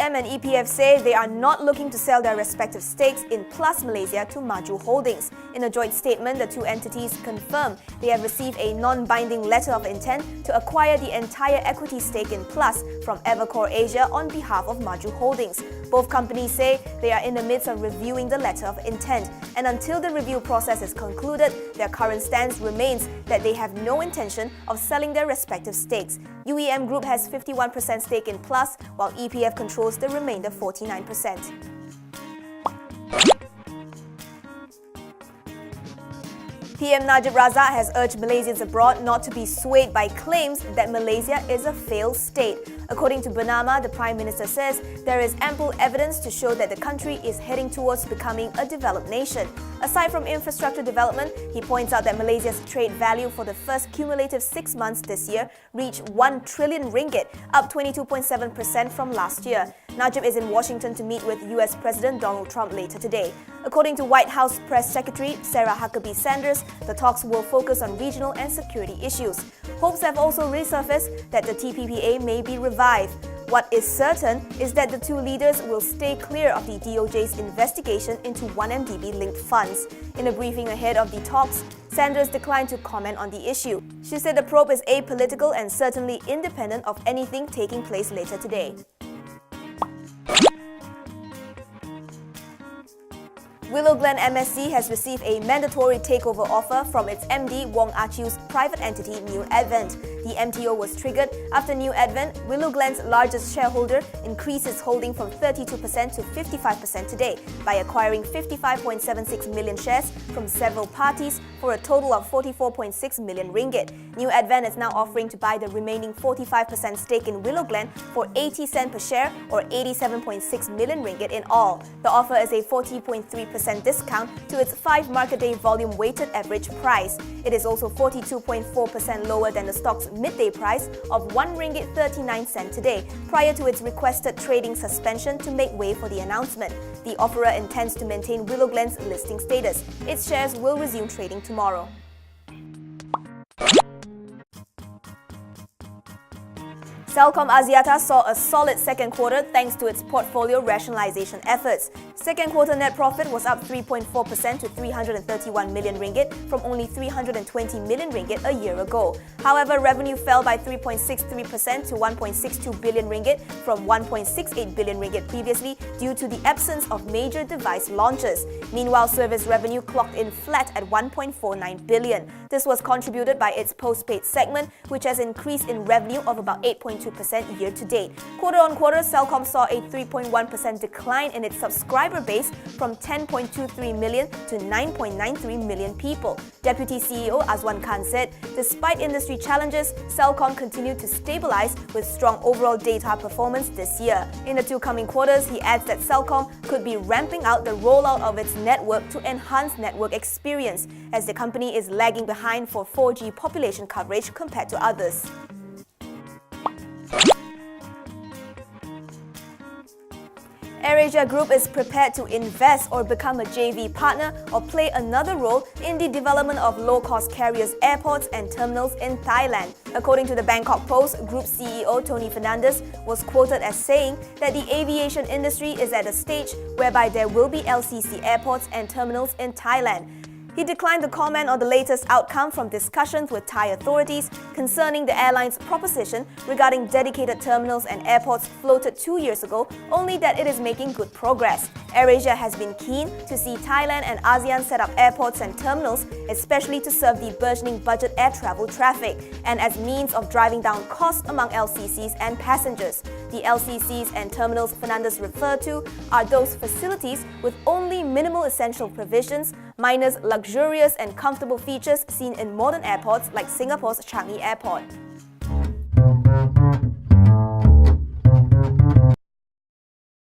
UEM and EPF say they are not looking to sell their respective stakes in Plus Malaysia to Maju Holdings. In a joint statement, the two entities confirm they have received a non-binding letter of intent to acquire the entire equity stake in Plus from Evercore Asia on behalf of Maju Holdings. Both companies say they are in the midst of reviewing the letter of intent, and until the review process is concluded, their current stance remains that they have no intention of selling their respective stakes. UEM Group has 51% stake in Plus, while EPF controls the remainder 49%. PM Najib has urged Malaysians abroad not to be swayed by claims that Malaysia is a failed state. According to Bernama, the Prime Minister says there is ample evidence to show that the country is heading towards becoming a developed nation. Aside from infrastructure development, he points out that Malaysia's trade value for the first cumulative 6 months this year reached 1 trillion ringgit, up 22.7% from last year. Najib is in Washington to meet with US President Donald Trump later today. According to White House Press Secretary Sarah Huckabee Sanders, the talks will focus on regional and security issues. Hopes have also resurfaced that the TPPA may be revived. What is certain is that the two leaders will stay clear of the DOJ's investigation into 1MDB-linked funds. In a briefing ahead of the talks, Sanders declined to comment on the issue. She said the probe is apolitical and certainly independent of anything taking place later today. Willowglen MSC has received a mandatory takeover offer from its MD Wong Ah-Chew's private entity New Advent. The MTO was triggered after New Advent, Willowglen's largest shareholder, increased its holding from 32% to 55% today by acquiring 55.76 million shares from several parties for a total of 44.6 million ringgit. New Advent is now offering to buy the remaining 45% stake in Willowglen for 80 cents per share or 87.6 million ringgit in all. The offer is a 40.3% discount to its 5 market day volume weighted average price. It is also 42.4% lower than the stock's midday price of 1 ringgit 39 cent today, prior to its requested trading suspension to make way for the announcement. The offerer intends to maintain Willowglen's listing status. Its shares will resume trading tomorrow. Celcom Axiata saw a solid second quarter thanks to its portfolio rationalization efforts. Second quarter net profit was up 3.4% to 331 million ringgit from only 320 million ringgit a year ago. However, revenue fell by 3.63% to 1.62 billion ringgit from 1.68 billion ringgit previously due to the absence of major device launches. Meanwhile, service revenue clocked in flat at 1.49 billion. This was contributed by its postpaid segment, which has increased in revenue of about 8.2% year to date. Quarter on quarter, Celcom saw a 3.1% decline in its subscriber base from 10.23 million to 9.93 million people. Deputy CEO Azwan Khan said, despite industry challenges, Celcom continued to stabilize with strong overall data performance this year. In the two coming quarters, he adds that Celcom could be ramping out the rollout of its network to enhance network experience, as the company is lagging behind for 4G population coverage compared to others. AirAsia Group is prepared to invest or become a JV partner or play another role in the development of low-cost carriers, airports and terminals in Thailand. According to the Bangkok Post, Group CEO Tony Fernandes was quoted as saying that the aviation industry is at a stage whereby there will be LCC airports and terminals in Thailand. He declined to comment on the latest outcome from discussions with Thai authorities concerning the airline's proposition regarding dedicated terminals and airports floated 2 years ago, only that it is making good progress. AirAsia has been keen to see Thailand and ASEAN set up airports and terminals, especially to serve the burgeoning budget air travel traffic, and as means of driving down costs among LCCs and passengers. The LCCs and terminals Fernandes referred to are those facilities with only minimal essential provisions, minus luxurious and comfortable features seen in modern airports like Singapore's Changi Airport.